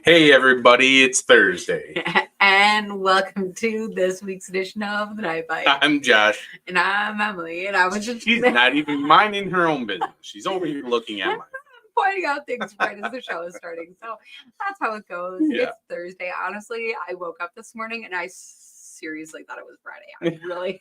Hey everybody, it's Thursday. And welcome to this week's edition of The Night Bite. I'm Josh. And I'm Emily. And I was just She's not even minding her own business. She's over here looking at my pointing out things right as the show is starting. So that's how it goes. Yeah. It's Thursday. Honestly, I woke up this morning and I seriously thought it was Friday. I really.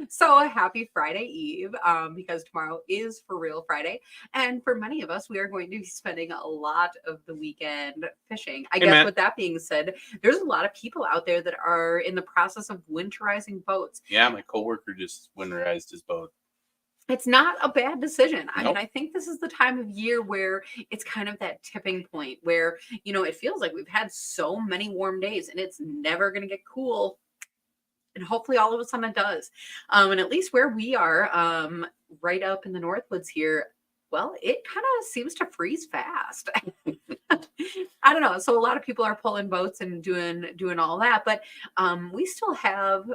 So happy Friday Eve, because tomorrow is for real Friday. And for many of us, we are going to be spending a lot of the weekend fishing. I guess with that being said, there's a lot of people out there that are in the process of winterizing boats. Yeah, my coworker just winterized his boat. It's not a bad decision. I Nope. mean, I think this is the time of year where it's kind of that tipping point where, it feels like we've had so many warm days and it's never going to get cool. And hopefully all of a sudden it does. And at least where we are, right up in the Northwoods here, well, it kind of seems to freeze fast. I don't know. So a lot of people are pulling boats and doing all that, but we still have,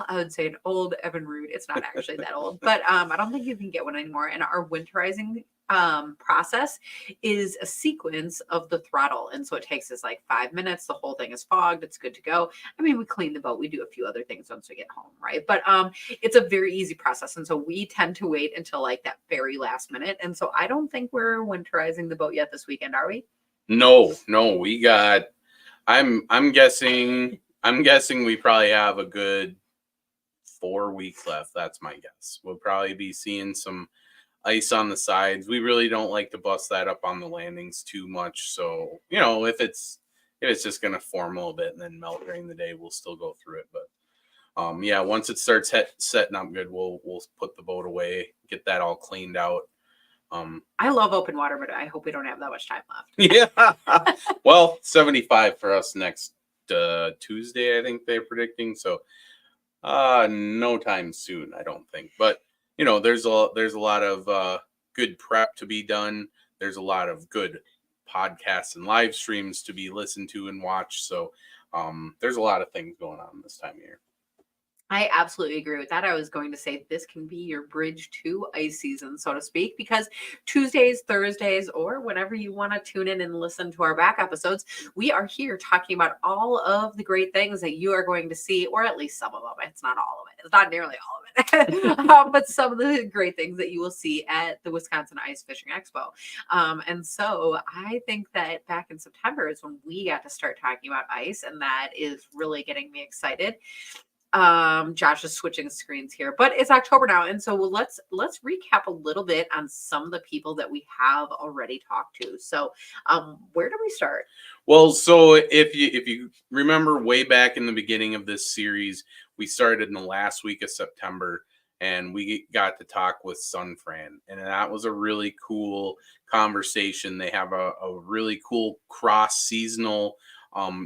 I would say, an old Evan Root. It's not actually that old, but I don't think you can get one anymore. And our winterizing process is a sequence of the throttle. And so it takes us like 5 minutes. The whole thing is fogged. It's good to go. I mean, we clean the boat. We do a few other things once we get home, right? But it's a very easy process. And so we tend to wait until like that very last minute. And so I don't think we're winterizing the boat yet this weekend, are we? No, we got, I'm guessing we probably have a good 4 weeks left. That's my guess. We'll probably be seeing some ice on the sides. We really don't like to bust that up on the landings too much. So, if it's just going to form a little bit and then melt during the day, we'll still go through it. But yeah, once it starts setting up good, we'll put the boat away, get that all cleaned out. I love open water, but I hope we don't have that much time left. Yeah. Well, 75 for us next Tuesday, I think they're predicting. So no time soon, I don't think. But there's a lot of good prep to be done. There's a lot of good podcasts and live streams to be listened to and watched. So there's a lot of things going on this time of year. I absolutely agree with that. I was going to say this can be your bridge to ice season, so to speak, because Tuesdays, Thursdays, or whenever you want to tune in and listen to our back episodes, we are here talking about all of the great things that you are going to see, or at least some of them. It's not all of it. It's not nearly all of it, but some of the great things that you will see at the Wisconsin Ice Fishing Expo. And so I think that back in September is when we got to start talking about ice, and that is really getting me excited. Josh is switching screens here, but it's October now, and so let's recap a little bit on some of the people that we have already talked to. So where do we start? Well, so if you remember way back in the beginning of this series, we started in the last week of September, and we got to talk with Sunfran, and that was a really cool conversation. They have a really cool cross-seasonal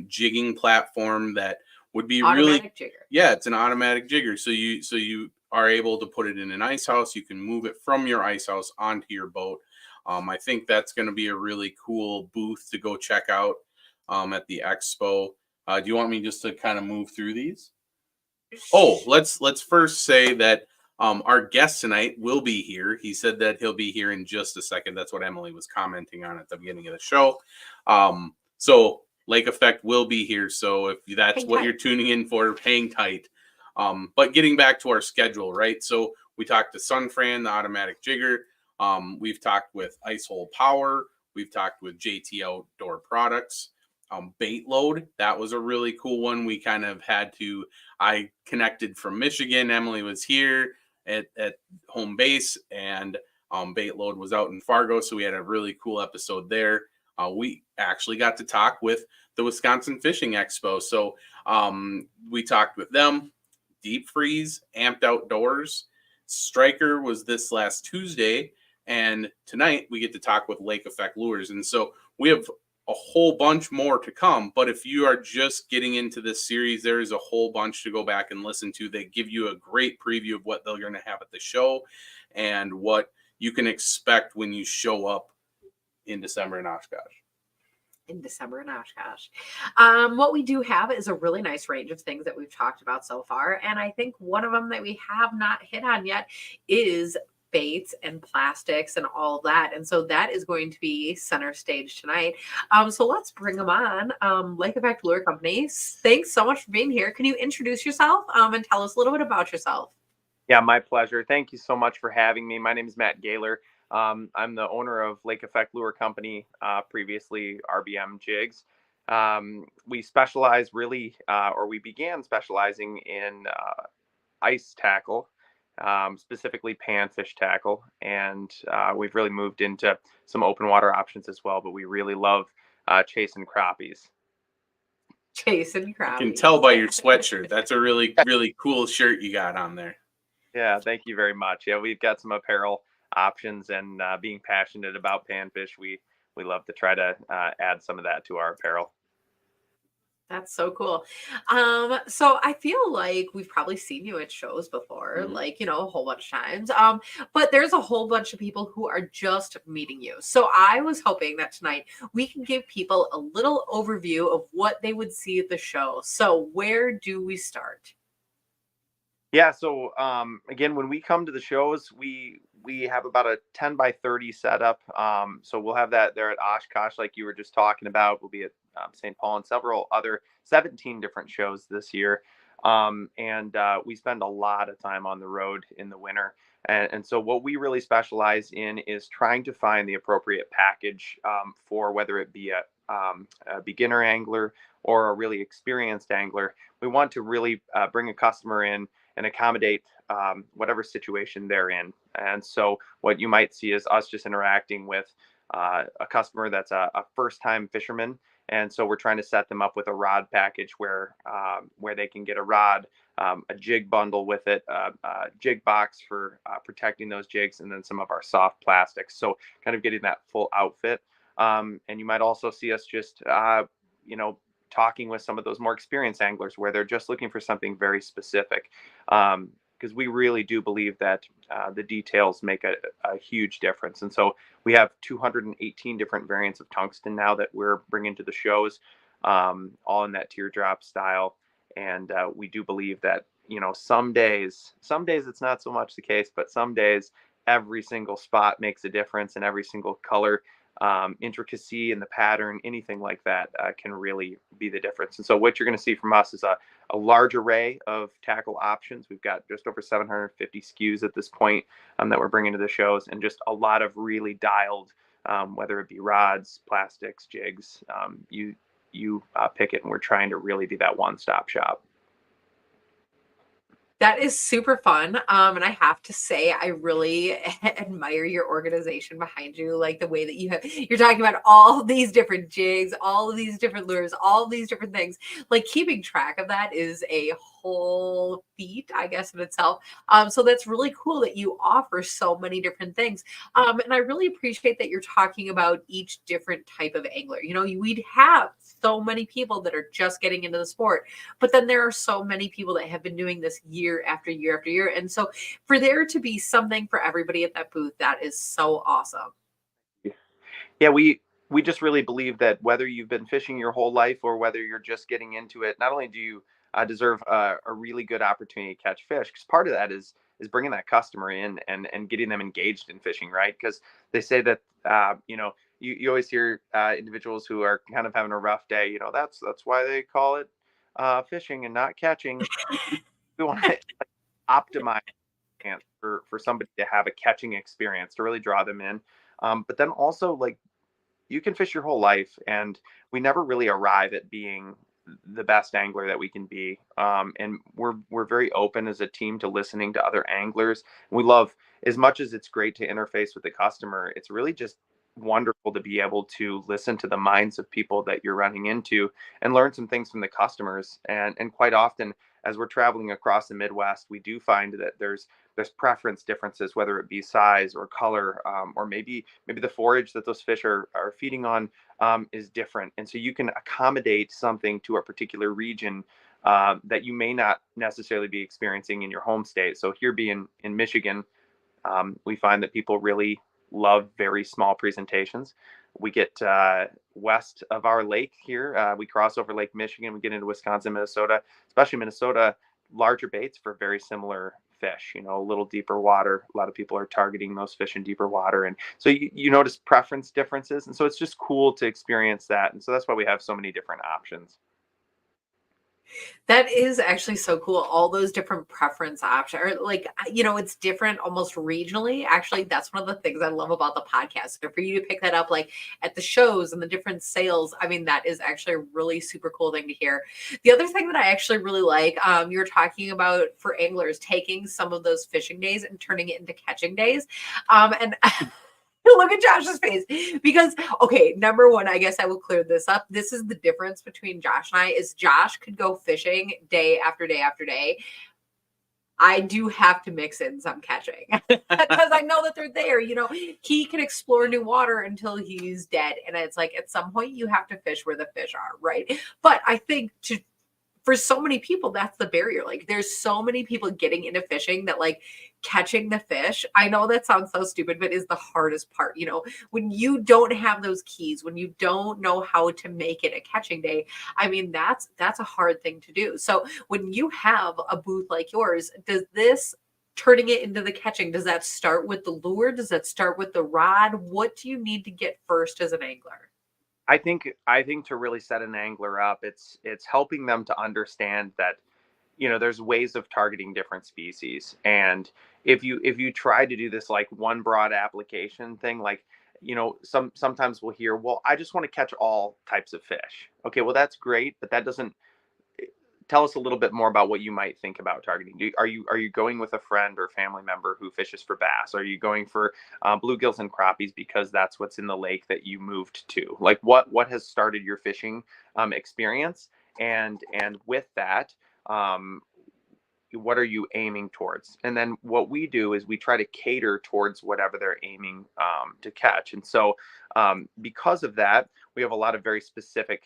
jigging platform that would be automatic jigger. Yeah, it's an automatic jigger. So you are able to put it in an ice house. You can move it from your ice house onto your boat. I think that's going to be a really cool booth to go check out at the expo. Do you want me just to kind of move through these? Oh, let's first say that our guest tonight will be here. He said that he'll be here in just a second. That's what Emily was commenting on at the beginning of the show. So Lake Effect will be here. So if that's what you're tuning in for, hang tight. But getting back to our schedule, right? So we talked to Sunfran, the automatic jigger. We've talked with Ice Hole Power. We've talked with JT Outdoor Products. Bait Load, that was a really cool one. We kind of I connected from Michigan. Emily was here at home base, and Bait Load was out in Fargo. So we had a really cool episode there. We actually got to talk with the Wisconsin Fishing Expo. So we talked with them. Deep Freeze, Amped Outdoors. Striker was this last Tuesday. And tonight we get to talk with Lake Effect Lures. And so we have a whole bunch more to come. But if you are just getting into this series, there is a whole bunch to go back and listen to. They give you a great preview of what they're going to have at the show and what you can expect when you show up in December in Oshkosh. What we do have is a really nice range of things that we've talked about so far. And I think one of them that we have not hit on yet is baits and plastics and all of that. And so that is going to be center stage tonight. So let's bring them on. Lake Effect Lure Company, thanks so much for being here. Can you introduce yourself and tell us a little bit about yourself? Yeah, my pleasure. Thank you so much for having me. My name is Matt Gaylor. I'm the owner of Lake Effect Lure Company, previously RBM Jigs. We specialize really, or we began specializing in ice tackle, specifically panfish tackle. And we've really moved into some open water options as well, but we really love chasing crappies. Jason I can Crowley. tell by your sweatshirt. That's a really, really cool shirt you got on there. Yeah, thank you very much. Yeah, we've got some apparel options, and being passionate about panfish, we love to try to add some of that to our apparel. That's so cool. So I feel like we've probably seen you at shows before, Mhm. like, a whole bunch of times. But there's a whole bunch of people who are just meeting you. So I was hoping that tonight we can give people a little overview of what they would see at the show. So where do we start? Yeah, so again, when we come to the shows, we have about a 10 by 30 setup. So we'll have that there at Oshkosh, like you were just talking about. We'll be at St. Paul and several other 17 different shows this year. And we spend a lot of time on the road in the winter. And so what we really specialize in is trying to find the appropriate package for whether it be a beginner angler or a really experienced angler. We want to really bring a customer in and accommodate whatever situation they're in. And so what you might see is us just interacting with a customer that's a first-time fisherman. And so we're trying to set them up with a rod package where they can get a rod, a jig bundle with it, a jig box for protecting those jigs, and then some of our soft plastics. So kind of getting that full outfit. And you might also see us just, talking with some of those more experienced anglers where they're just looking for something very specific. Because we really do believe that the details make a huge difference. And so we have 218 different variants of tungsten now that we're bringing to the shows, all in that teardrop style. And we do believe that, some days it's not so much the case, but some days every single spot makes a difference, and every single color, intricacy in the pattern, anything like that can really be the difference. And so what you're going to see from us is a large array of tackle options. We've got just over 750 SKUs at this point that we're bringing to the shows, and just a lot of really dialed, whether it be rods, plastics, jigs, you pick it, and we're trying to really be that one-stop shop. That is super fun. And I have to say, I really admire your organization behind you, like the way that you're talking about all these different jigs, all of these different lures, all of these different things. Like keeping track of that is a whole feat, I guess, in itself. So that's really cool that you offer so many different things. And I really appreciate that you're talking about each different type of angler. We'd have so many people that are just getting into the sport, but then there are so many people that have been doing this year after year after year. And so for there to be something for everybody at that booth, that is so awesome. Yeah, we just really believe that whether you've been fishing your whole life or whether you're just getting into it, not only do you deserve a really good opportunity to catch fish, because part of that is bringing that customer in and getting them engaged in fishing, right? Because they say that you always hear individuals who are kind of having a rough day. That's why they call it fishing and not catching. We want to optimize chance for somebody to have a catching experience to really draw them in. But then also, like, you can fish your whole life, and we never really arrive at being the best angler that we can be. And we're very open as a team to listening to other anglers. We love, as much as it's great to interface with the customer, it's really just wonderful to be able to listen to the minds of people that you're running into and learn some things from the customers. And quite often, as we're traveling across the Midwest, we do find that there's preference differences, whether it be size or color, or maybe the forage that those fish are feeding on is different. And so you can accommodate something to a particular region that you may not necessarily be experiencing in your home state. So here being in Michigan, we find that people really love very small presentations. We get west of our lake here. We cross over Lake Michigan. We get into Wisconsin, Minnesota, especially Minnesota, larger baits for very similar fish, you know, a little deeper water. A lot of people are targeting those fish in deeper water. And so you notice preference differences. And so it's just cool to experience that. And so that's why we have so many different options. That is actually so cool. All those different preference options, or like, it's different almost regionally. Actually, that's one of the things I love about the podcast. So for you to pick that up, like at the shows and the different sales, I mean, that is actually a really super cool thing to hear. The other thing that I actually really like, you were talking about for anglers taking some of those fishing days and turning it into catching days. And look at Josh's face because, okay, number one, I guess I will clear this up. This is the difference between Josh and I is Josh could go fishing day after day after day. I do have to mix in some catching because I know that they're there. He can explore new water until he's dead. And it's like, at some point you have to fish where the fish are. Right. But I think for so many people, that's the barrier. Like there's so many people getting into fishing that like catching the fish. I know that sounds so stupid, but is the hardest part. When you don't have those keys, when you don't know how to make it a catching day, I mean, that's a hard thing to do. So when you have a booth like yours, does this turning it into the catching, does that start with the lure? Does that start with the rod? What do you need to get first as an angler? I think to really set an angler up, it's helping them to understand that, there's ways of targeting different species. And if you try to do this like one broad application thing, like, sometimes we'll hear, well, I just want to catch all types of fish. Okay, well, that's great, but that doesn't tell us a little bit more about what you might think about targeting. Are you going with a friend or family member who fishes for bass? Are you going for bluegills and crappies because that's what's in the lake that you moved to? Like what has started your fishing experience? And with that, what are you aiming towards? And then what we do is we try to cater towards whatever they're aiming to catch. And so because of that, we have a lot of very specific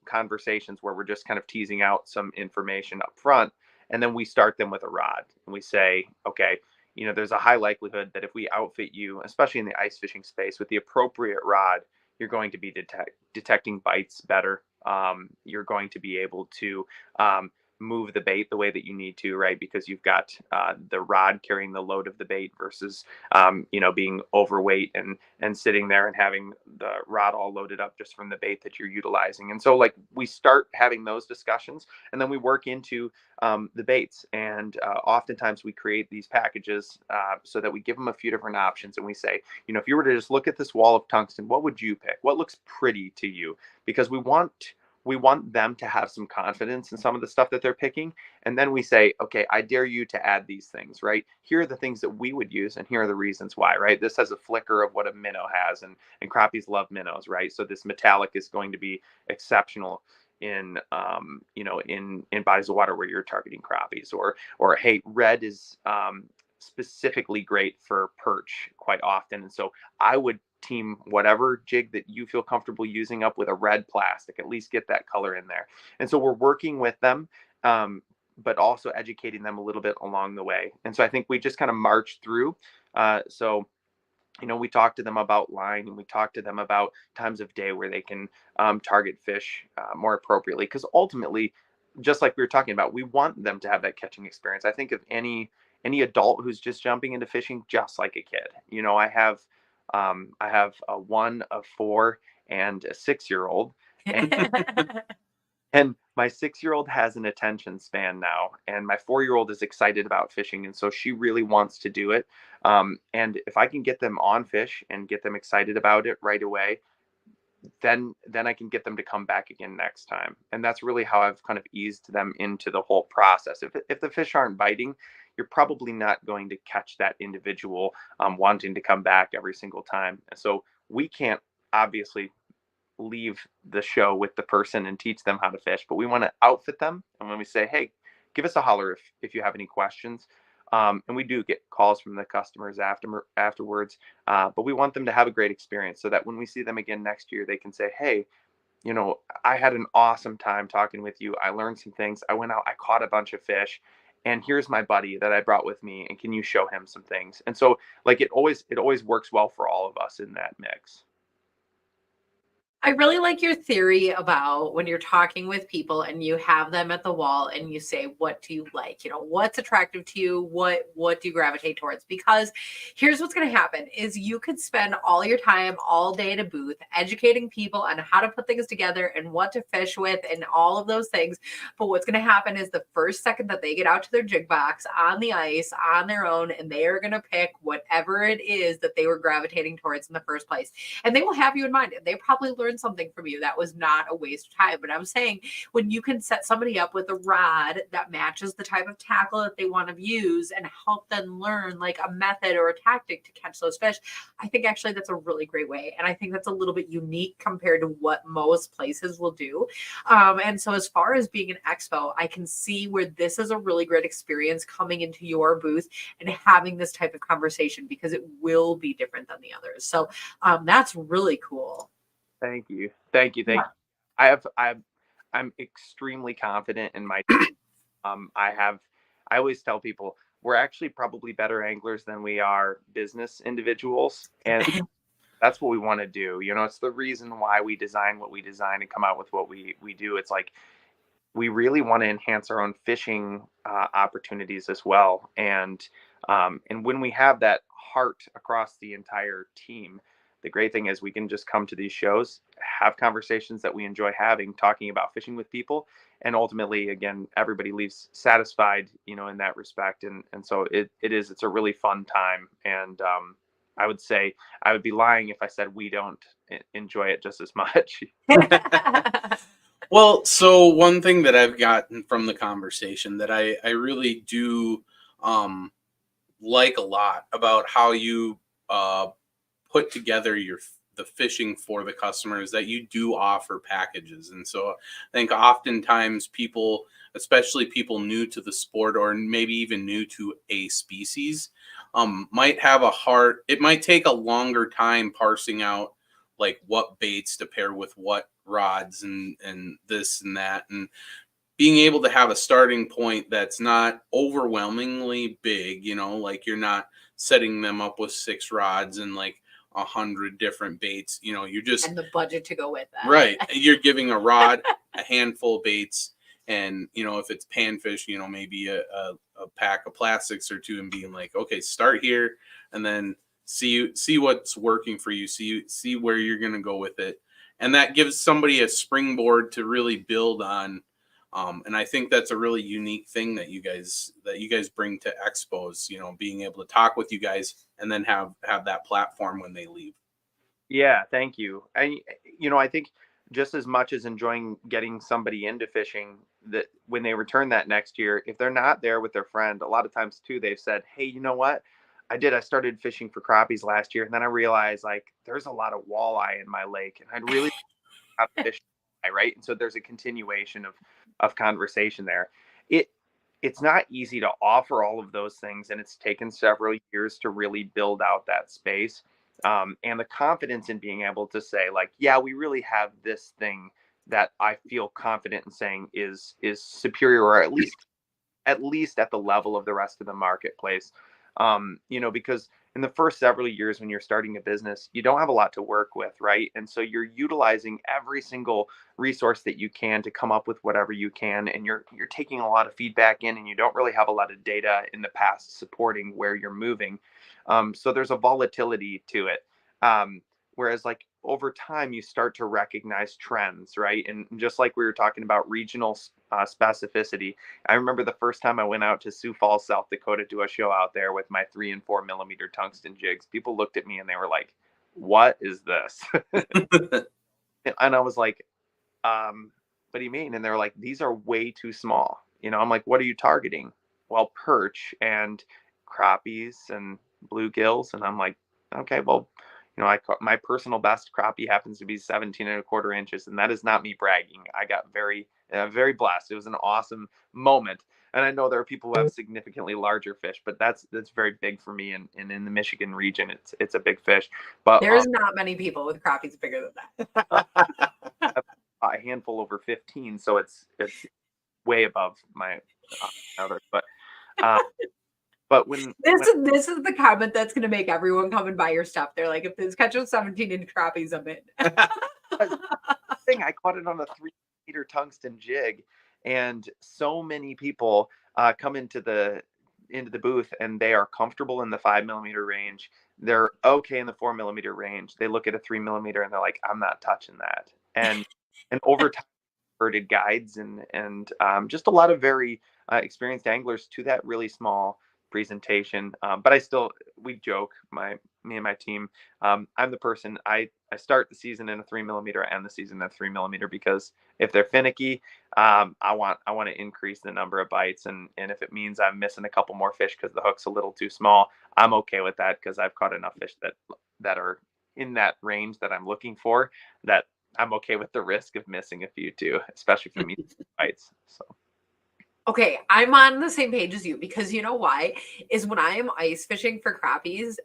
conversations where we're just kind of teasing out some information up front. And then we start them with a rod and we say, okay, there's a high likelihood that if we outfit you, especially in the ice fishing space, with the appropriate rod, you're going to be detecting bites better. You're going to be able to move the bait the way that you need to, right? Because you've got the rod carrying the load of the bait versus being overweight and sitting there and having the rod all loaded up just from the bait that you're utilizing. And so like we start having those discussions and then we work into the baits. And oftentimes we create these packages so that we give them a few different options and we say, if you were to just look at this wall of tungsten, what would you pick? What looks pretty to you? Because we want them to have some confidence in some of the stuff that they're picking. And then we say, okay, I dare you to add these things, right? Here are the things that we would use, and here are the reasons why, right? This has a flicker of what a minnow has, and crappies love minnows, right? So this metallic is going to be exceptional in in bodies of water where you're targeting crappies, or hey, red is specifically great for perch quite often. And so I would team whatever jig that you feel comfortable using up with a red plastic, at least get that color in there. And so we're working with them, but also educating them a little bit along the way. And so I think we just kind of march through. We talk to them about line and we talk to them about times of day where they can target fish more appropriately. Because ultimately, just like we were talking about, we want them to have that catching experience. I think of any adult who's just jumping into fishing, just like a kid. I have a 1, a 4, and a 6-year-old, and my 6-year-old has an attention span now, and my 4-year-old is excited about fishing, and so she really wants to do it. And if I can get them on fish and get them excited about it right away, then I can get them to come back again next time. And that's really how I've kind of eased them into the whole process. If the fish aren't biting, you're probably not going to catch that individual wanting to come back every single time. And so we can't obviously leave the show with the person and teach them how to fish, but we want to outfit them. And when we say, hey, give us a holler if you have any questions. And we do get calls from the customers afterwards, but we want them to have a great experience so that when we see them again next year, they can say, hey, I had an awesome time talking with you. I learned some things. I went out, I caught a bunch of fish, and here's my buddy that I brought with me. And can you show him some things? And so like it always works well for all of us in that mix. I really like your theory about when you're talking with people and you have them at the wall and you say, what do you like? You know, what's attractive to you? What do you gravitate towards? Because here's what's going to happen is you could spend all your time all day at a booth educating people on how to put things together and what to fish with and all of those things. But what's going to happen is the first second that they get out to their jig box on the ice on their own, and they are going to pick whatever it is that they were gravitating towards in the first place. And they will have you in mind. They probably learned something from you that was not a waste of time. But I'm saying when you can set somebody up with a rod that matches the type of tackle that they want to use and help them learn like a method or a tactic to catch those fish, I think actually that's a really great way. And I think that's a little bit unique compared to what most places will do. And so as far as being an expo, I can see where this is a really great experience coming into your booth and having this type of conversation because it will be different than the others. So that's really cool. Thank you. Thank you. Thank you. I'm extremely confident in my team. I always tell people we're actually probably better anglers than we are business individuals. And that's what we want to do. You know, it's the reason why we design what we design and come out with what we do. It's like, we really want to enhance our own fishing opportunities as well. And when we have that heart across the entire team, the great thing is we can just come to these shows, have conversations that we enjoy having, talking about fishing with people. And ultimately, again, everybody leaves satisfied, you know, in that respect. And so it's a really fun time. And I would say I would be lying if I said we don't enjoy it just as much. Well, so one thing that I've gotten from the conversation that I really do like a lot about how you put together the fishing for the customers, that you do offer packages. And so I think oftentimes people, especially people new to the sport or maybe even new to a species, might have it might take a longer time parsing out like what baits to pair with what rods and this and that, and being able to have a starting point that's not overwhelmingly big, you know, like you're not setting them up with 6 rods and like 100 different baits, you know, you're just and the budget to go with that. Right. You're giving a rod, a handful of baits, and you know, if it's panfish, you know, maybe a pack of plastics or two, and being like, okay, start here and then see what's working for you, see where you're gonna go with it. And that gives somebody a springboard to really build on. And I think that's a really unique thing that you guys bring to expos, you know, being able to talk with you guys and then have that platform when they leave. Yeah, thank you. And you know, I think just as much as enjoying getting somebody into fishing, that when they return that next year, if they're not there with their friend, a lot of times too, they've said, "Hey, you know what? I started fishing for crappies last year, and then I realized like there's a lot of walleye in my lake, and I'd really have to fish walleye," right? And so there's a continuation of conversation there. It it's not easy to offer all of those things, and it's taken several years to really build out that space. And the confidence in being able to say like, yeah, we really have this thing that I feel confident in saying is superior, or at least at the level of the rest of the marketplace. You know, because in the first several years when you're starting a business, you don't have a lot to work with, right? And so you're utilizing every single resource that you can to come up with whatever you can, and you're taking a lot of feedback in, and you don't really have a lot of data in the past supporting where you're moving. So there's a volatility to it. Whereas like over time, you start to recognize trends, right? And just like we were talking about regional specificity, I remember the first time I went out to Sioux Falls, South Dakota, to a show out there with my 3 and 4 millimeter tungsten jigs. People looked at me and they were like, "What is this?" And I was like, "What do you mean?" And they're like, "These are way too small." You know, I'm like, "What are you targeting?" "Well, perch and crappies and bluegills." And I'm like, "Okay, well, you know, my personal best crappie happens to be 17 and a quarter inches, and that is not me bragging. I got very blessed. It was an awesome moment. And I know there are people who have significantly larger fish, but that's very big for me. And in the Michigan region, it's a big fish. But There's not many people with crappies bigger than that. a handful over 15, so it's way above my others. But when This is the comment that's going to make everyone come and buy your stuff. They're like, if this catches 17-inch crappies, I'm in. thing. I caught it on a 3 meter tungsten jig, and so many people come into the booth and they are comfortable in the 5 millimeter range. They're okay in the 4 millimeter range. They look at a 3 millimeter and they're like, I'm not touching that. And over time, converted guides and just a lot of very experienced anglers to that really small presentation. But we joke, me and my team. I'm the person, I start the season in a 3 millimeter, and the season in a 3 millimeter, because if they're finicky, I want to increase the number of bites, and if it means I'm missing a couple more fish because the hook's a little too small, I'm okay with that, because I've caught enough fish that are in that range that I'm looking for, that I'm okay with the risk of missing a few too, especially for me bites. So Okay, I'm on the same page as you, because you know why? Is when I am ice fishing for crappies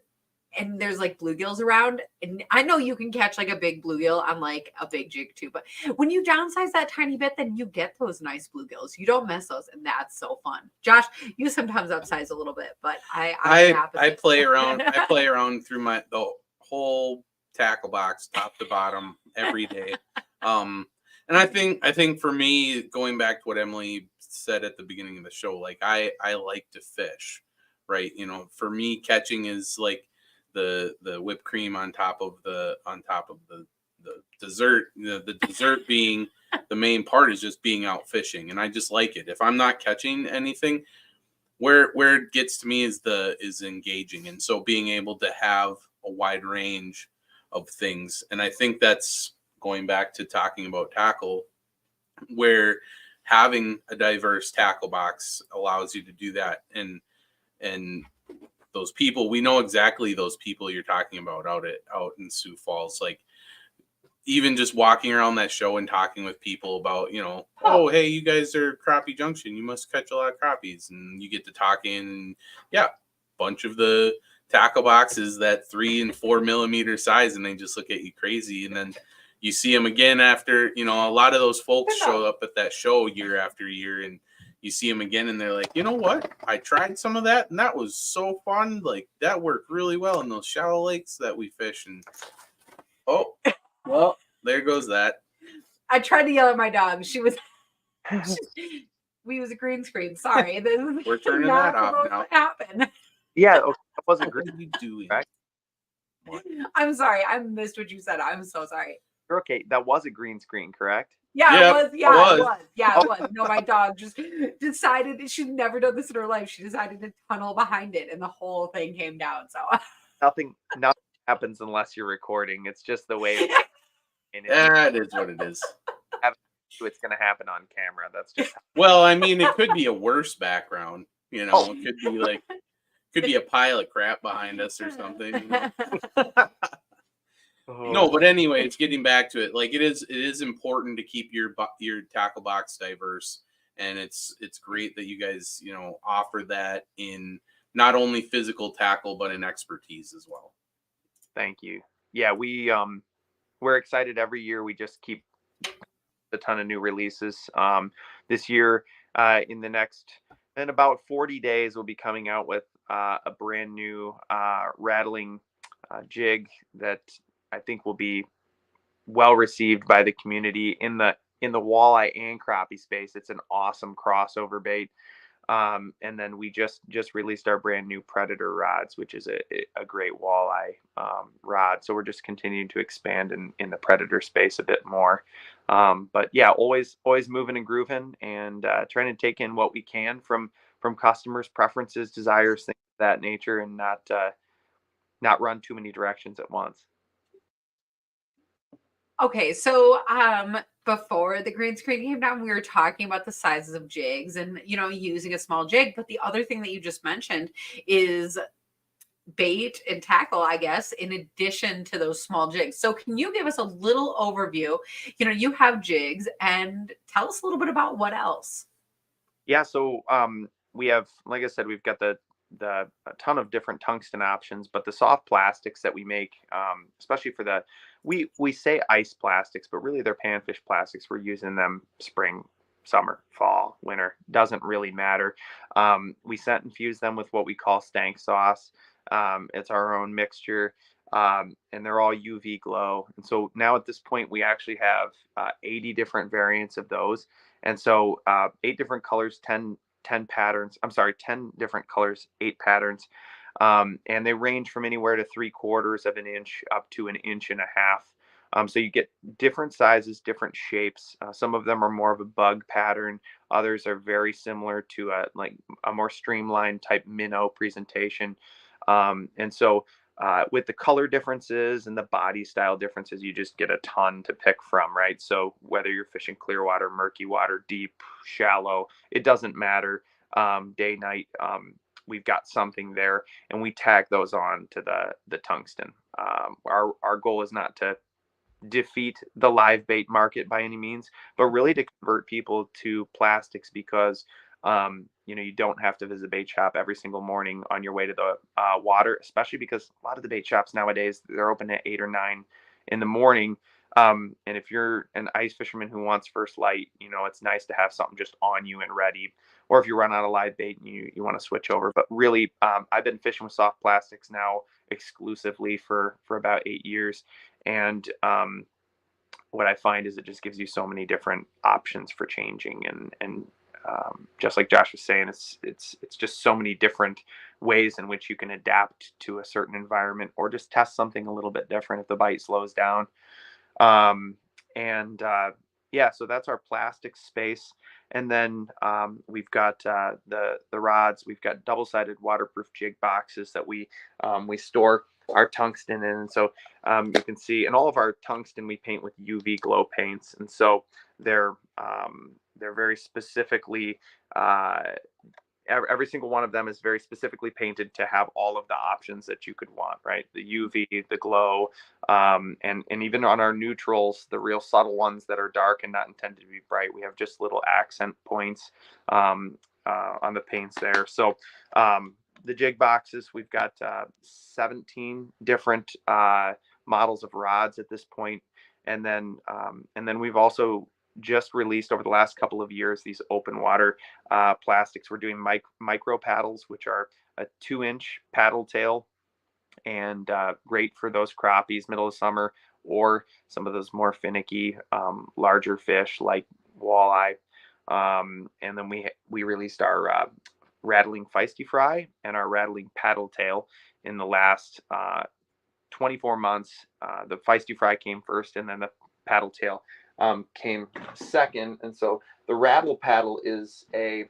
and there's like bluegills around, and I know you can catch like a big bluegill on like a big jig too, but when you downsize that tiny bit, then you get those nice bluegills. You don't miss those, and that's so fun. Josh, you sometimes upsize a little bit, but I play around. I play around through the whole tackle box, top to bottom, every day. And I think for me, going back to what Emily said at the beginning of the show, like I like to fish, right? You know, for me, catching is like the whipped cream on top of the dessert. The dessert being the main part is just being out fishing, and I just like it. If I'm not catching anything, where it gets to me is engaging, and so being able to have a wide range of things. And I think that's going back to talking about tackle, where having a diverse tackle box allows you to do that. And those people, we know exactly those people you're talking about out in Sioux Falls. Like, even just walking around that show and talking with people about, oh, hey, you guys are Crappie Junction, you must catch a lot of crappies, and you get to talking, and yeah, bunch of the tackle boxes that 3 and 4 millimeter size, and they just look at you crazy. And then you see them again after, a lot of those folks show up at that show year after year, and you see them again and they're like, you know what, I tried some of that and that was so fun. Like, that worked really well in those shallow lakes that we fish. And oh, well, there goes that. I tried to yell at my dog. We was a green screen. Sorry. We're turning that off now. Happen. Yeah, okay, that wasn't What great. are you doing? What? I'm sorry. I missed what you said. I'm so sorry. You're okay. That was a green screen, correct? Yeah, it was. Yeah, it was. Yeah, it was. No, my dog just decided she's never done this in her life. She decided to tunnel behind it, and the whole thing came down. So nothing happens unless you're recording. It's just the way. That is what it is. It's going to happen on camera. That's just. Well, I mean, it could be a worse background. It could be like, a pile of crap behind us or something. No, but anyway, it's getting back to it. Like, it is important to keep your tackle box diverse, and it's great that you guys offer that in not only physical tackle but in expertise as well. Thank you. Yeah, we're excited every year. We just keep a ton of new releases. This year, in about 40 days, we'll be coming out with a brand new rattling jig that I think will be well received by the community in the walleye and crappie space. It's an awesome crossover bait. And then we just released our brand new Predator rods, which is a great walleye rod. So we're just continuing to expand in the Predator space a bit more. But yeah, always moving and grooving, and trying to take in what we can from customers' preferences, desires, things of that nature, and not run too many directions at once. okay, so before the green screen came down, we were talking about the sizes of jigs and using a small jig. But the other thing that you just mentioned is bait and tackle, I guess, in addition to those small jigs. So can you give us a little overview? You have jigs, and tell us a little bit about what else. Yeah, so we have, like I said, we've got a ton of different tungsten options, but the soft plastics that we make, especially for we say ice plastics, but really they're panfish plastics. We're using them spring, summer, fall, winter, doesn't really matter. We scent infuse them with what we call stank sauce. It's our own mixture. and they're all UV glow. And so now at this point, we actually have 80 different variants of those. And so 8 different colors, 10 patterns. I'm sorry, 10 different colors, 8 patterns. And they range from anywhere to 3/4 of an inch up to 1.5 inches. So you get different sizes, different shapes. Some of them are more of a bug pattern. Others are very similar to a more streamlined type minnow presentation. And so with the color differences and the body style differences, you just get a ton to pick from, right? So whether you're fishing clear water, murky water, deep, shallow, it doesn't matter. Day, night, we've got something there, and we tag those on to the tungsten. Our goal is not to defeat the live bait market by any means, but really to convert people to plastics, because you don't have to visit a bait shop every single morning on your way to the water, especially because a lot of the bait shops nowadays, they're open at 8 or 9 in the morning. And if you're an ice fisherman who wants first light, it's nice to have something just on you and ready. Or if you run out of live bait and you want to switch over. But really, I've been fishing with soft plastics now exclusively for about 8 years. And what I find is it just gives you so many different options for changing, and just like Josh was saying, it's just so many different ways in which you can adapt to a certain environment or just test something a little bit different if the bite slows down. And yeah, so that's our plastic space. And then we've got the rods. We've got double-sided waterproof jig boxes that we store our tungsten in. And so you can see, and all of our tungsten we paint with UV glow paints. And so they're very specifically every single one of them is very specifically painted to have all of the options that you could want, right? The UV, the glow, and even on our neutrals, the real subtle ones that are dark and not intended to be bright, we have just little accent points on the paints there. So the jig boxes, we've got 17 different models of rods at this point. And then we've also just released over the last couple of years these open water plastics. We're doing micro paddles, which are a 2-inch paddle tail, and great for those crappies middle of summer, or some of those more finicky larger fish like walleye. And then we released our rattling feisty fry and our rattling paddle tail in the last 24 months. The feisty fry came first, and then the paddle tail came second. And so the rattle paddle is it's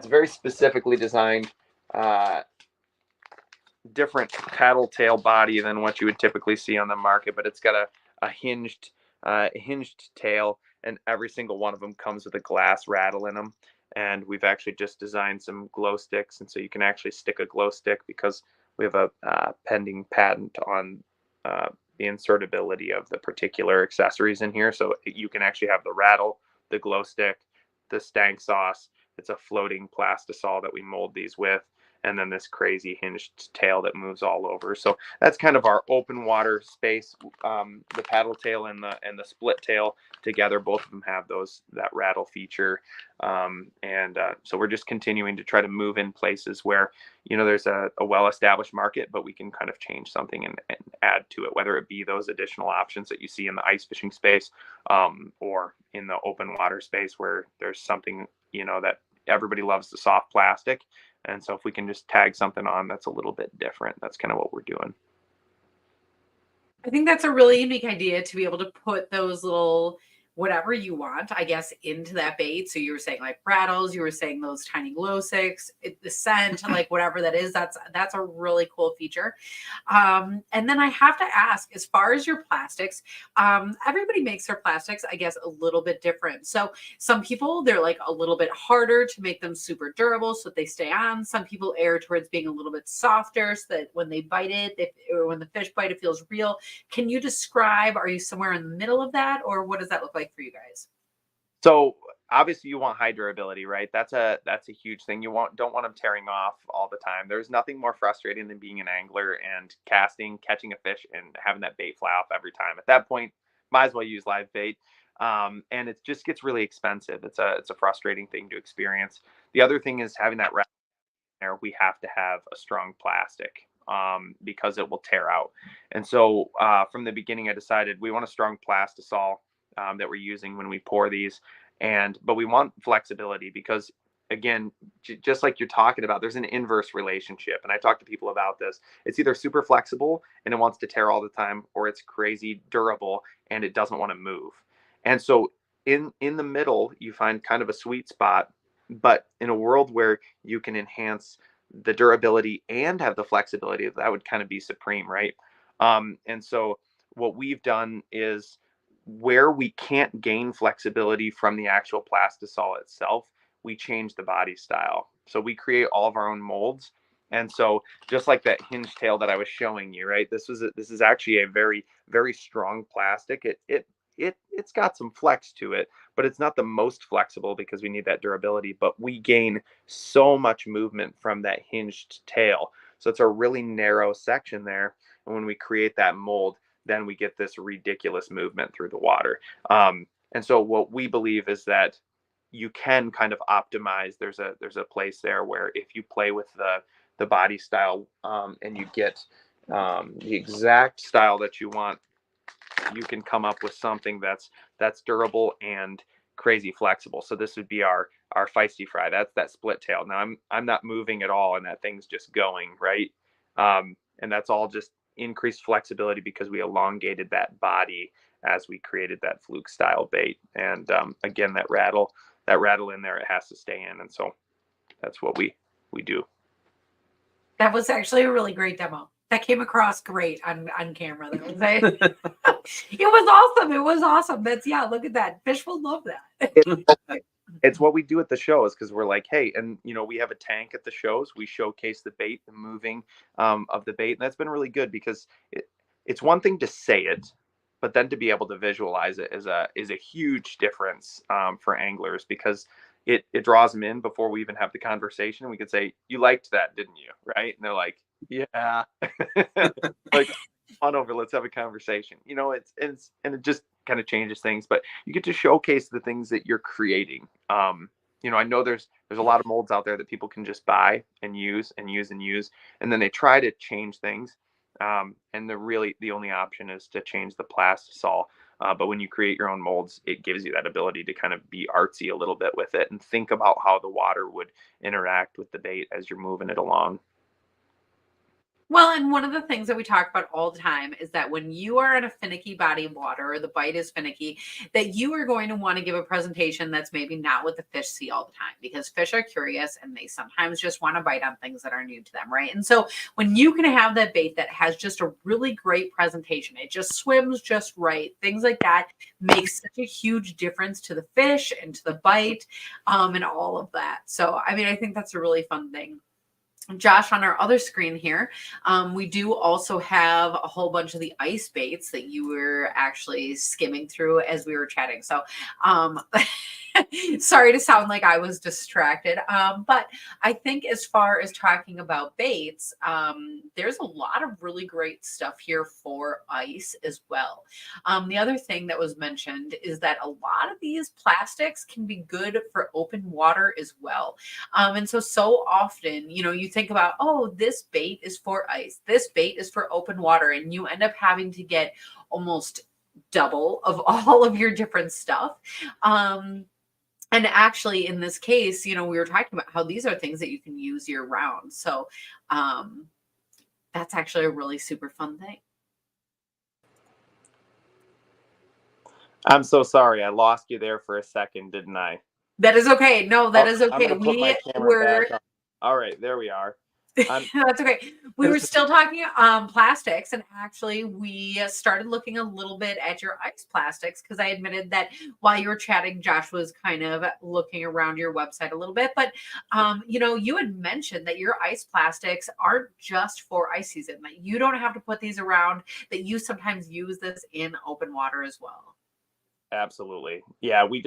very specifically designed different paddle tail body than what you would typically see on the market, but it's got a hinged tail, and every single one of them comes with a glass rattle in them. And we've actually just designed some glow sticks, and so you can actually stick a glow stick, because we have a pending patent on the insertability of the particular accessories in here. So you can actually have the rattle, the glow stick, the stank sauce. It's a floating plastisol that we mold these with, and then this crazy hinged tail that moves all over. So that's kind of our open water space. The paddle tail and the split tail together, both of them have that rattle feature. So we're just continuing to try to move in places where there's a well-established market, but we can kind of change something and add to it, whether it be those additional options that you see in the ice fishing space, or in the open water space where there's something that everybody loves, the soft plastic. And so if we can just tag something on that's a little bit different, that's kind of what we're doing. I think that's a really unique idea, to be able to put those little whatever you want, I guess, into that bait. So you were saying like rattles, you were saying those tiny glow sticks, the scent, like whatever that is, that's a really cool feature. And then I have to ask, as far as your plastics, everybody makes their plastics, I guess, a little bit different. So some people, they're like a little bit harder to make them super durable so that they stay on. Some people err towards being a little bit softer so that when they bite it, or when the fish bite, it feels real. Can you describe, are you somewhere in the middle of that, or what does that look like for you guys? So obviously you want high durability, right? That's a huge thing. You don't want them tearing off all the time. There's nothing more frustrating than being an angler and catching a fish and having that bait fly off every time. At that point, might as well use live bait. And it just gets really expensive. It's a frustrating thing to experience. The other thing is having that there, we have to have a strong plastic. because it will tear out. And so from the beginning, I decided we want a strong plastisol that we're using when we pour these, but we want flexibility because, again, just like you're talking about, there's an inverse relationship. And I talk to people about this. It's either super flexible and it wants to tear all the time, or it's crazy durable and it doesn't want to move. And so in the middle, you find kind of a sweet spot, but in a world where you can enhance the durability and have the flexibility, that would kind of be supreme, right? And so what we've done is, where we can't gain flexibility from the actual plastisol itself, we change the body style. So we create all of our own molds. And so just like that hinge tail that I was showing you, right? This is actually a very, very strong plastic. It's got some flex to it, but it's not the most flexible because we need that durability. But we gain so much movement from that hinged tail. So it's a really narrow section there. And when we create that mold, then we get this ridiculous movement through the water. And so what we believe is that you can kind of optimize. There's a place there where if you play with the body style and you get the exact style that you want, you can come up with something that's durable and crazy flexible. So this would be our feisty fry. That's that split tail. Now I'm not moving at all, and that thing's just going, right. And that's all just increased flexibility because we elongated that body as we created that fluke style bait. And again, that rattle in there, it has to stay in. And so that's what we do. That was actually a really great demo. That came across great on camera. That was it was awesome. It was awesome. Look at that. Fish will love that. It's what we do at the shows, because we're like, hey, and we have a tank at the shows. We showcase the bait, the moving of the bait, and that's been really good because it's one thing to say it, but then to be able to visualize it is a huge difference for anglers, because it draws them in before we even have the conversation. We could say, you liked that, didn't you? Right? And they're like, yeah. Like, on over, let's have a conversation. And it just kind of changes things, but you get to showcase the things that you're creating. I know there's a lot of molds out there that people can just buy and use and use and use, and then they try to change things. And the only option is to change the plastisol. But when you create your own molds, it gives you that ability to kind of be artsy a little bit with it and think about how the water would interact with the bait as you're moving it along. Well, and one of the things that we talk about all the time is that when you are in a finicky body of water, or the bite is finicky, that you are going to want to give a presentation that's maybe not what the fish see all the time, because fish are curious and they sometimes just want to bite on things that are new to them, right? And so when you can have that bait that has just a really great presentation, it just swims just right, things like that makes such a huge difference to the fish and to the bite, and all of that. So, I think that's a really fun thing. Josh, on our other screen here, we do also have a whole bunch of the ice baits that you were actually skimming through as we were chatting. So sorry to sound like I was distracted. But I think as far as talking about baits, there's a lot of really great stuff here for ice as well. The other thing that was mentioned is that a lot of these plastics can be good for open water as well. And so often, you think about, oh, this bait is for ice, this bait is for open water, and you end up having to get almost double of all of your different stuff. And actually, in this case, we were talking about how these are things that you can use year round. So that's actually a really super fun thing. I'm so sorry. I lost you there for a second, didn't I? That is okay. No, that is okay. We were... All right, there we are. That's okay. We were still talking plastics, and actually we started looking a little bit at your ice plastics, because I admitted that while you were chatting, Josh was kind of looking around your website a little bit. But you had mentioned that your ice plastics aren't just for ice season, that you don't have to put these around, that you sometimes use this in open water as well. Absolutely. Yeah, we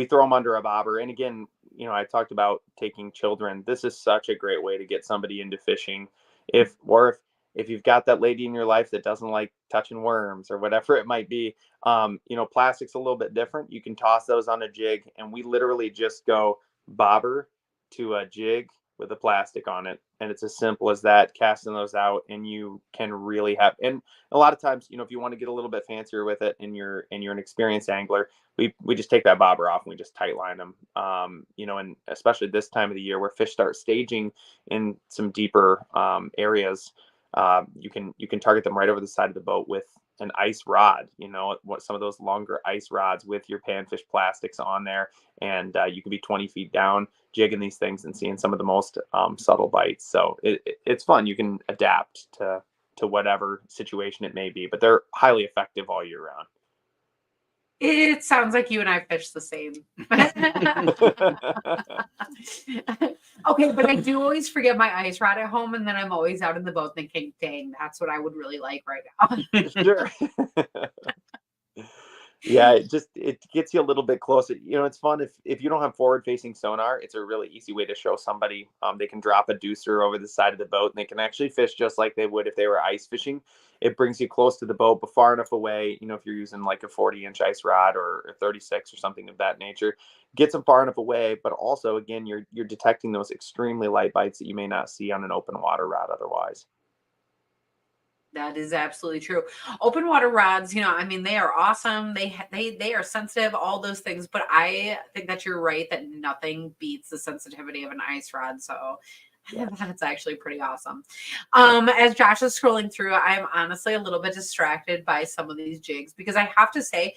throw them under a bobber. And again, I talked about taking children. This is such a great way to get somebody into fishing. If you've got that lady in your life that doesn't like touching worms or whatever it might be, plastic's a little bit different. You can toss those on a jig, and we literally just go bobber to a jig with the plastic on it, and it's as simple as that, casting those out, and you can really have. And a lot of times, if you want to get a little bit fancier with it and you're an experienced angler, we just take that bobber off and we just tight line them. And especially this time of the year where fish start staging in some deeper areas, you can target them right over the side of the boat with an ice rod, what some of those longer ice rods with your panfish plastics on there. And you can be 20 feet down jigging these things and seeing some of the most subtle bites. So it's fun. You can adapt to whatever situation it may be, but they're highly effective all year round. It sounds like you and I fish the same. Okay, but I do always forget my ice rod at home, and then I'm always out in the boat thinking, dang, that's what I would really like right now. Sure. Yeah, it gets you a little bit closer. It's fun if you don't have forward facing sonar, it's a really easy way to show somebody. They can drop a deucer over the side of the boat and they can actually fish just like they would if they were ice fishing. It brings you close to the boat, but far enough away, if you're using like a 40-inch ice rod or a 36 or something of that nature, gets them far enough away, but also again, you're detecting those extremely light bites that you may not see on an open water rod otherwise. That is absolutely true. Open water rods, they are awesome. They are sensitive, all those things. But I think that you're right that nothing beats the sensitivity of an ice rod. So that's actually pretty awesome. As Josh is scrolling through, I'm honestly a little bit distracted by some of these jigs because I have to say,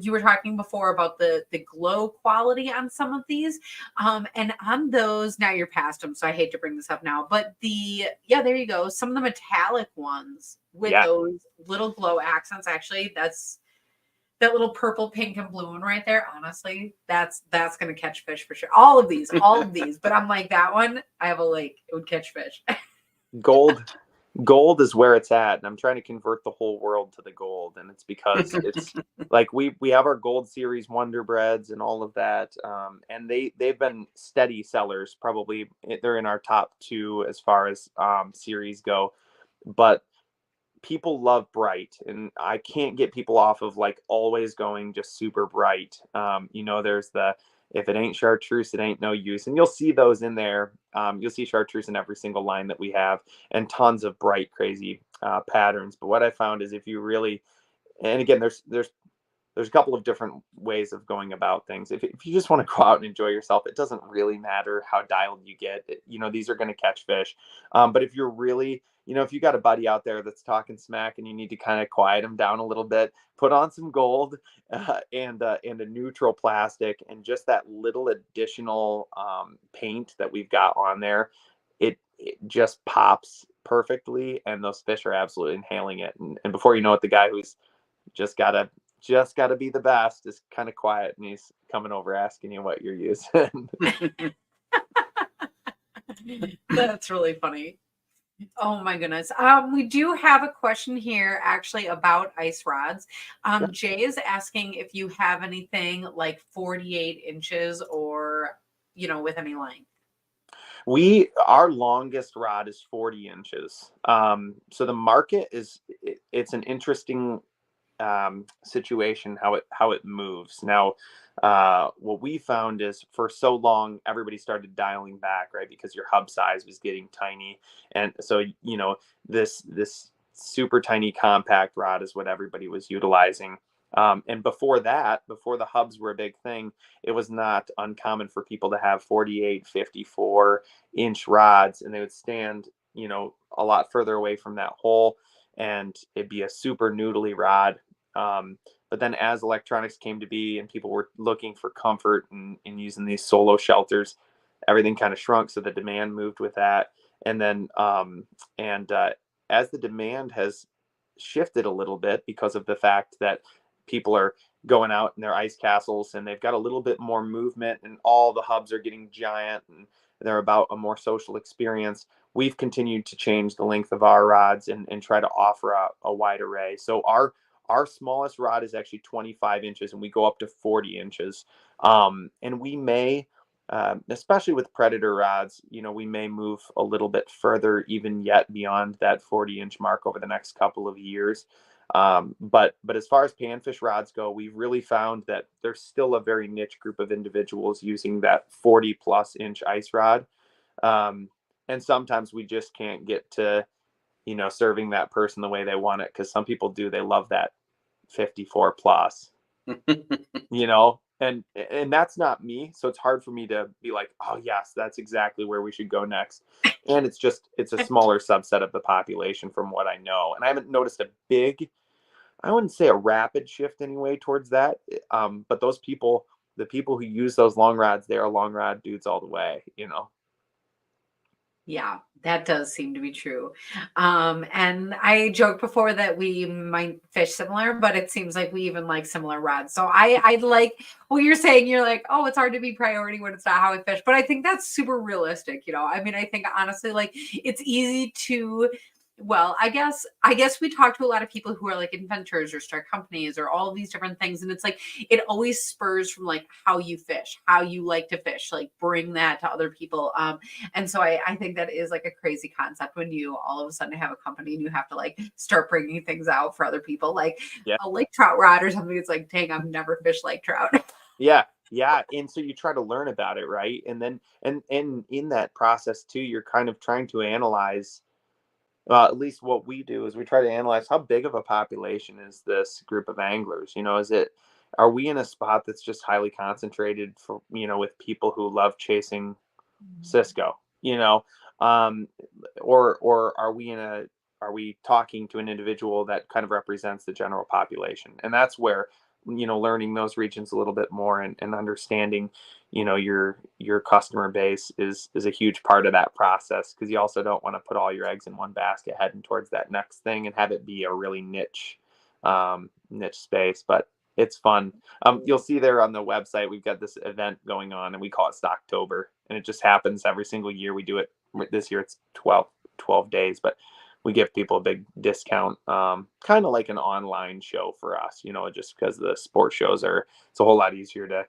you were talking before about the glow quality on some of these. And on those, now you're past them, so I hate to bring this up now, but there you go. Some of the metallic ones with those little glow accents, actually, that's that little purple, pink, and blue one right there. Honestly, that's going to catch fish for sure. All of these, but I'm like, that one, I have a lake, it would catch fish. Gold is where it's at, and I'm trying to convert the whole world to the gold, and it's because it's like we have our Gold Series Wonder Breads and all of that, and they've been steady sellers. Probably they're in our top 2 as far as series go, but people love bright, and I can't get people off of like always going just super bright. There's the if it ain't chartreuse, it ain't no use. And you'll see those in there. You'll see chartreuse in every single line that we have and tons of bright, crazy patterns. But what I found is if you really, and again, there's a couple of different ways of going about things. If you just want to go out and enjoy yourself, it doesn't really matter how dialed you get. These are going to catch fish. But if you're really, if you got a buddy out there that's talking smack and you need to kind of quiet them down a little bit, put on some gold and a neutral plastic and just that little additional paint that we've got on there. It just pops perfectly, and those fish are absolutely inhaling it. And before you know it, the guy who's just got to be the best is kind of quiet, and he's coming over asking you what you're using. That's really funny. Oh my goodness. We do have a question here actually about ice rods. Jay is asking if you have anything like 48 inches or, with any length. Our longest rod is 40 inches. So the market it's an interesting situation how it moves now. What we found is for so long everybody started dialing back, right, because your hub size was getting tiny, and so this super tiny compact rod is what everybody was utilizing. And before the hubs were a big thing, it was not uncommon for people to have 48, 54 inch rods, and they would stand a lot further away from that hole, and it'd be a super noodly rod. But then as electronics came to be and people were looking for comfort and using these solo shelters, everything kind of shrunk. So the demand moved with that. And then, as the demand has shifted a little bit because of the fact that people are going out in their ice castles and they've got a little bit more movement and all the hubs are getting giant and they're about a more social experience, we've continued to change the length of our rods and try to offer a wide array. So our smallest rod is actually 25 inches and we go up to 40 inches. And we may, especially with predator rods, we may move a little bit further even yet beyond that 40-inch mark over the next couple of years. But as far as panfish rods go, we've really found that there's still a very niche group of individuals using that 40 plus inch ice rod. And sometimes we just can't get to, serving that person the way they want it. Cause some people do, they love that 54 plus, and that's not me. So it's hard for me to be like, oh yes, that's exactly where we should go next. And it's a smaller subset of the population from what I know. And I haven't noticed a big, I wouldn't say a rapid shift anyway towards that. But those people, the people who use those long rods, they are long rod dudes all the way. Yeah, that does seem to be true. And I joked before that we might fish similar, but it seems like we even like similar rods. So I like what you're saying. You're like, oh, it's hard to be priority when it's not how I fish. But I think that's super realistic. I mean, I think honestly, like it's easy to, well, I guess we talk to a lot of people who are like inventors or start companies or all of these different things. And it's like it always spurs from like how you fish, how you like to fish, like bring that to other people. And so I think that is like a crazy concept when you all of a sudden have a company and you have to like start bringing things out for other people, like Yeah. a lake trout rod or something. It's like, dang, I've never fished lake trout. Yeah. Yeah. And so you try to learn about it, right? And then and in that process too, you're kind of trying to analyze, at least what we do is we try to analyze how big of a population is this group of anglers. Are we in a spot that's just highly concentrated for, with people who love chasing Cisco, um, or are we talking to an individual that kind of represents the general population? And that's where, learning those regions a little bit more, and understanding, your customer base is a huge part of that process, because you also don't want to put all your eggs in one basket heading towards that next thing and have it be a really niche space. But it's fun. You'll see there on the website, we've got this event going on, and we call it Stocktober, and it just happens every single year. We do it this year. It's 12 days, but we give people a big discount, kind of like an online show for us, just because the sports shows it's a whole lot easier to,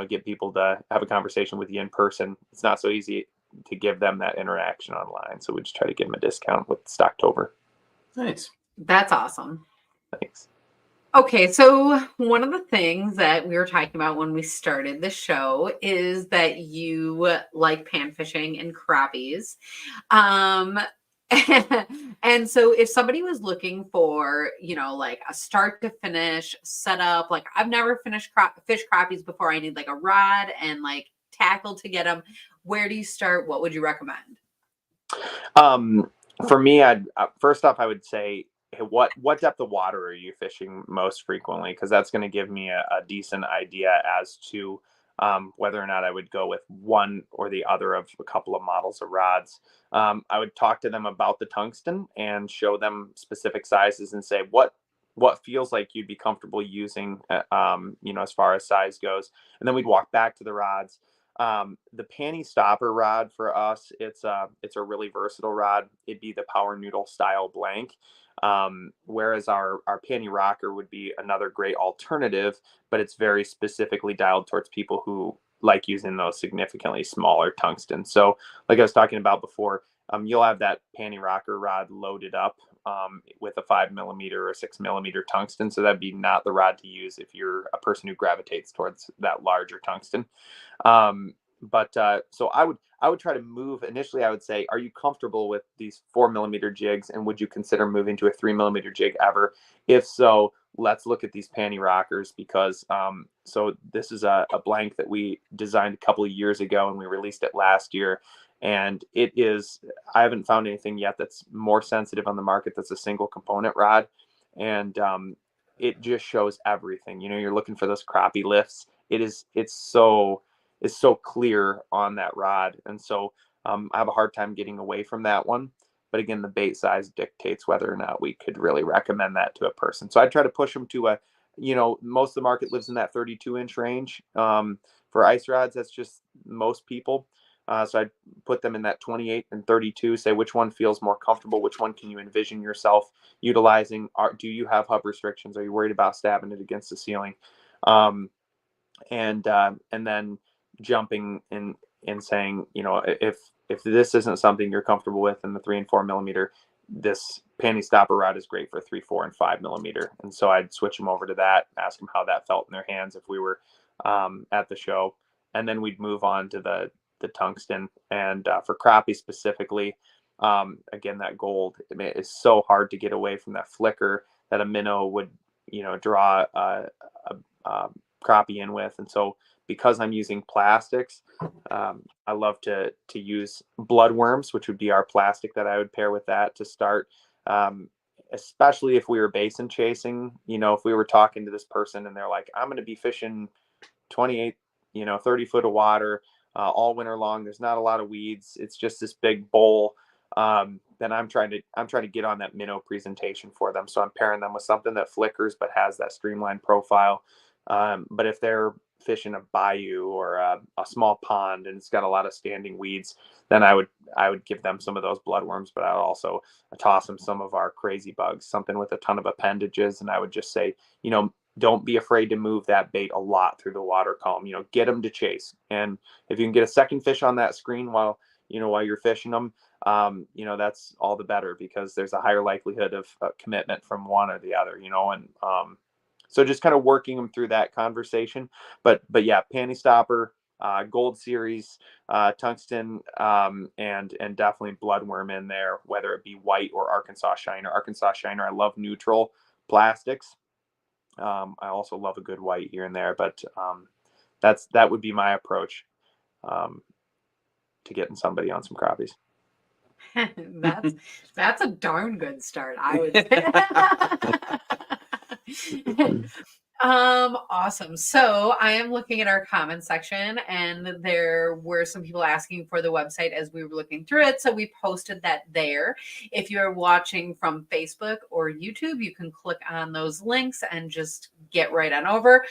get people to have a conversation with you in person. It's not so easy to give them that interaction online. So we just try to give them a discount with Stocktober. Nice. That's awesome. Thanks. Okay, so one of the things that we were talking about when we started the show is that you like pan fishing and crappies. Um, and so if somebody was looking for, like a start to finish setup, like I've never fish crappies before. I need like a rod and like tackle to get them. Where do you start? What would you recommend? For me, I'd first off, I would say, hey, what depth of water are you fishing most frequently? Because that's going to give me a decent idea as to whether or not I would go with one or the other of a couple of models of rods. I would talk to them about the tungsten and show them specific sizes and say what feels like you'd be comfortable using, as far as size goes. And then we'd walk back to the rods. The panty stopper rod for us, it's a really versatile rod. It'd be the power noodle style blank. Whereas our panty rocker would be another great alternative, but it's very specifically dialed towards people who like using those significantly smaller tungsten. So like I was talking about before, you'll have that panty rocker rod loaded up with a 5mm or 6mm tungsten. So that'd be not the rod to use if you're a person who gravitates towards that larger tungsten. But so I would try to move initially. I would say, are you comfortable with these 4mm jigs, and would you consider moving to a 3mm jig ever? If so, let's look at these panty rockers, because so this is a blank that we designed a couple of years ago, and we released it last year. And I haven't found anything yet that's more sensitive on the market. That's a single component rod. And it just shows everything. You're looking for those crappie lifts. It's so clear on that rod. And so I have a hard time getting away from that one. But again, the bait size dictates whether or not we could really recommend that to a person. So I try to push them to most of the market lives in that 32-inch range. For ice rods, that's just most people. So I'd put them in that 28 and 32, say which one feels more comfortable, which one can you envision yourself utilizing? Do you have hub restrictions? Are you worried about stabbing it against the ceiling? And then jumping in and saying, if this isn't something you're comfortable with in the 3 and 4mm, this panty stopper rod is great for 3, 4, and 5mm. And so I'd switch them over to that, ask them how that felt in their hands if we were at the show, and then we'd move on to the tungsten. And for crappie specifically, again, that gold, I mean, it's so hard to get away from that flicker that a minnow would, draw a crappie in with. And so because I'm using plastics, I love to use bloodworms, which would be our plastic that I would pair with that to start. Especially if we were basin chasing, if we were talking to this person and they're like, I'm going to be fishing 28, 30 foot of water all winter long. There's not a lot of weeds. It's just this big bowl. Then I'm trying to get on that minnow presentation for them. So I'm pairing them with something that flickers but has that streamlined profile. But if they're fishing a bayou or a small pond and it's got a lot of standing weeds, then I would give them some of those bloodworms, but I would also toss them some of our crazy bugs, something with a ton of appendages. And I would just say, don't be afraid to move that bait a lot through the water column, get them to chase. And if you can get a second fish on that screen while you're fishing them, that's all the better, because there's a higher likelihood of commitment from one or the other, and so just kind of working them through that conversation. But yeah, panty stopper, gold series, tungsten, and definitely bloodworm in there, whether it be white or Arkansas shiner. Arkansas shiner, I love neutral plastics. I also love a good white here and there, but that would be my approach to getting somebody on some crappies. That's a darn good start, I would say. Awesome. So I am looking at our comment section, and there were some people asking for the website as we were looking through it. So we posted that there. If you're watching from Facebook or YouTube, you can click on those links and just get right on over.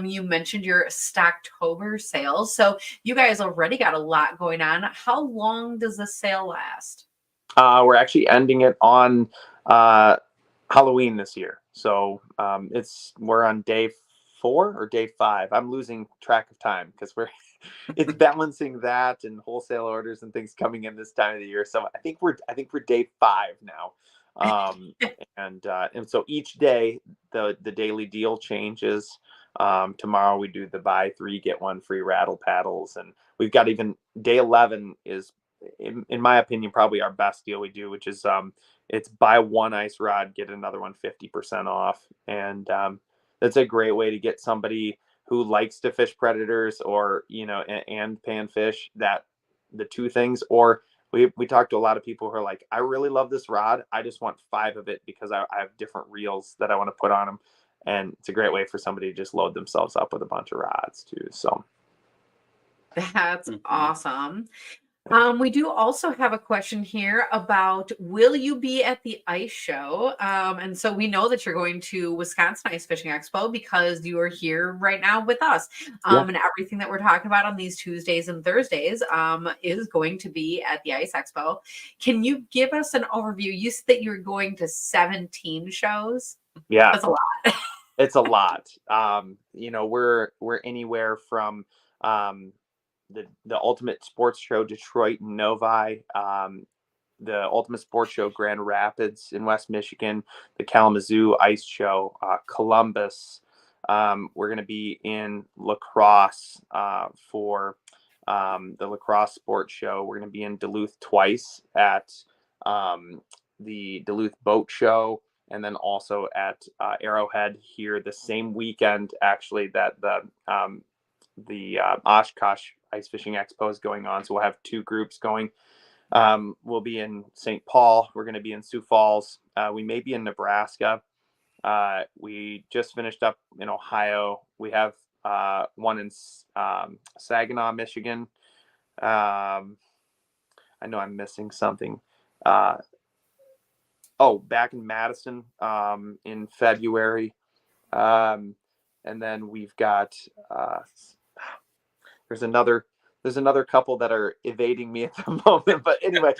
You mentioned your Stocktober sales. So you guys already got a lot going on. How long does the sale last? We're actually ending it on Halloween this year. So we're on day 4 or day 5. I'm losing track of time because it's balancing that and wholesale orders and things coming in this time of the year. So I think we're day 5 now. And so each day the daily deal changes. Tomorrow we do the buy 3 get 1 free rattle paddles, and we've got even day 11 is, in my opinion, probably our best deal we do, which is it's buy 1 ice rod, get another one 50% off. And that's a great way to get somebody who likes to fish predators or, and panfish, that the two things. Or we talk to a lot of people who are like, I really love this rod. I just want 5 of it because I have different reels that I want to put on them. And it's a great way for somebody to just load themselves up with a bunch of rods too. So that's awesome. We do also have a question here about, will you be at the ice show? And so we know that you're going to Wisconsin Ice Fishing Expo because you are here right now with us. And everything that we're talking about on these Tuesdays and Thursdays is going to be at the Ice Expo. Can you give us an overview? You said that you're going to 17 shows. Yeah, that's a lot. It's a lot. We're anywhere from the Ultimate Sports Show Detroit and Novi, the Ultimate Sports Show Grand Rapids in West Michigan, the Kalamazoo Ice Show, Columbus. We're going to be in La Crosse for the La Crosse Sports Show. We're going to be in Duluth twice at the Duluth Boat Show, and then also at Arrowhead here the same weekend, actually, that the Oshkosh Ice Fishing Expo is going on. So we'll have 2 groups going. We'll be in St. Paul. We're going to be in Sioux Falls. We may be in Nebraska. We just finished up in Ohio. We have one in Saginaw, Michigan. I know I'm missing something. Back in Madison in February. And then we've got there's another couple that are evading me at the moment, but anyway,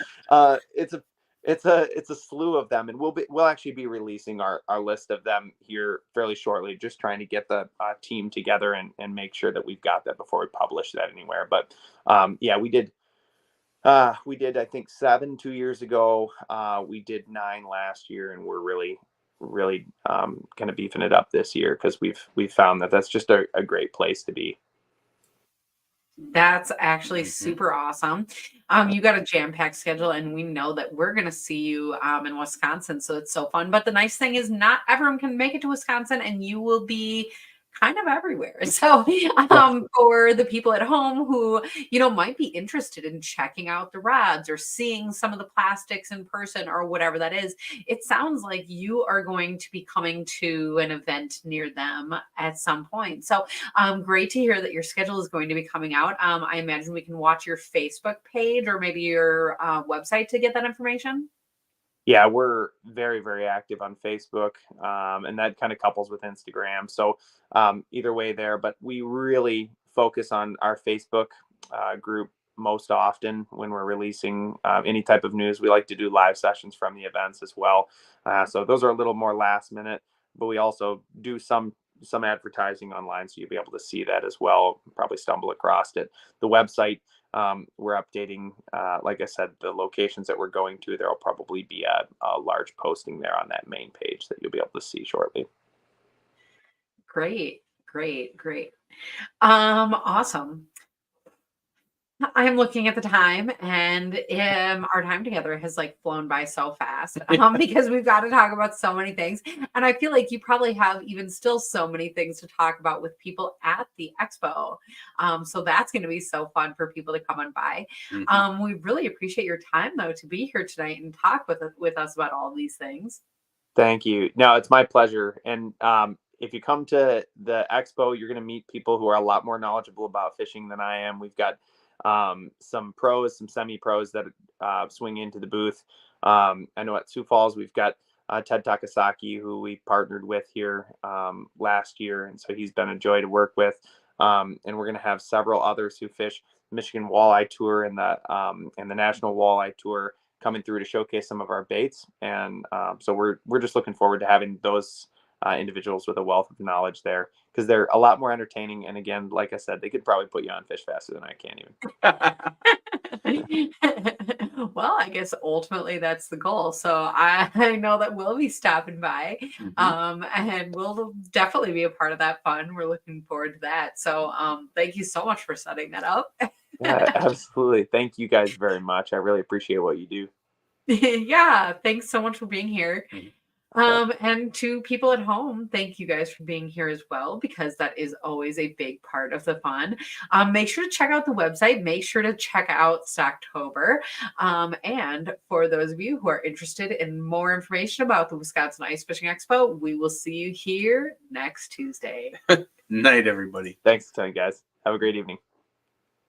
it's a slew of them, and we'll actually be releasing our list of them here fairly shortly, just trying to get the team together and make sure that we've got that before we publish that anywhere. But we did I think 7 2 years ago. We did 9 last year, and we're really kind of beefing it up this year because we've found that that's just a great place to be. That's actually Mhm. super awesome. You got a jam-packed schedule, and we know that we're gonna see you in Wisconsin, so it's so fun. But the nice thing is not everyone can make it to Wisconsin, and you will be kind of everywhere. So for the people at home who, might be interested in checking out the rods or seeing some of the plastics in person or whatever that is, it sounds like you are going to be coming to an event near them at some point. So great to hear that your schedule is going to be coming out. I imagine we can watch your Facebook page or maybe your website to get that information. Yeah, we're very, very active on Facebook, and that kind of couples with Instagram. So either way there, but we really focus on our Facebook group most often when we're releasing any type of news. We like to do live sessions from the events as well. So those are a little more last minute, but we also do some advertising online, so you'll be able to see that as well. Probably stumble across it. The website, we're updating, like I said, the locations that we're going to. There will probably be a large posting there on that main page that you'll be able to see shortly. Great, great, great. Awesome. I'm looking at the time, and our time together has like flown by so fast because we've got to talk about so many things. And I feel like you probably have even still so many things to talk about with people at the expo. So that's going to be so fun for people to come on by. Mhm. We really appreciate your time, though, to be here tonight and talk with us about all these things. Thank you. No, it's my pleasure. And if you come to the expo, you're going to meet people who are a lot more knowledgeable about fishing than I am. We've got some pros, some semi-pros that swing into the booth. I know at Sioux Falls, we've got Ted Takasaki, who we partnered with here last year. And so he's been a joy to work with. And we're going to have several others who fish the Michigan Walleye Tour and the National Walleye Tour coming through to showcase some of our baits. And so we're just looking forward to having those individuals with a wealth of knowledge there, because they're a lot more entertaining. And again, like I said, they could probably put you on fish faster than I can even. Well, I guess ultimately that's the goal. So I know that we'll be stopping by, Mhm. and we'll definitely be a part of that fun. We're looking forward to that. So thank you so much for setting that up. Yeah, absolutely. Thank you guys very much. I really appreciate what you do. Yeah, thanks so much for being here. Mhm. Yep. And to people at home, thank you guys for being here as well, because that is always a big part of the fun. Make sure to check out the website. Make sure to check out Stocktober. And for those of you who are interested in more information about the Wisconsin Ice Fishing Expo, we will see you here next Tuesday. Night, everybody. Thanks a ton, guys. Have a great evening.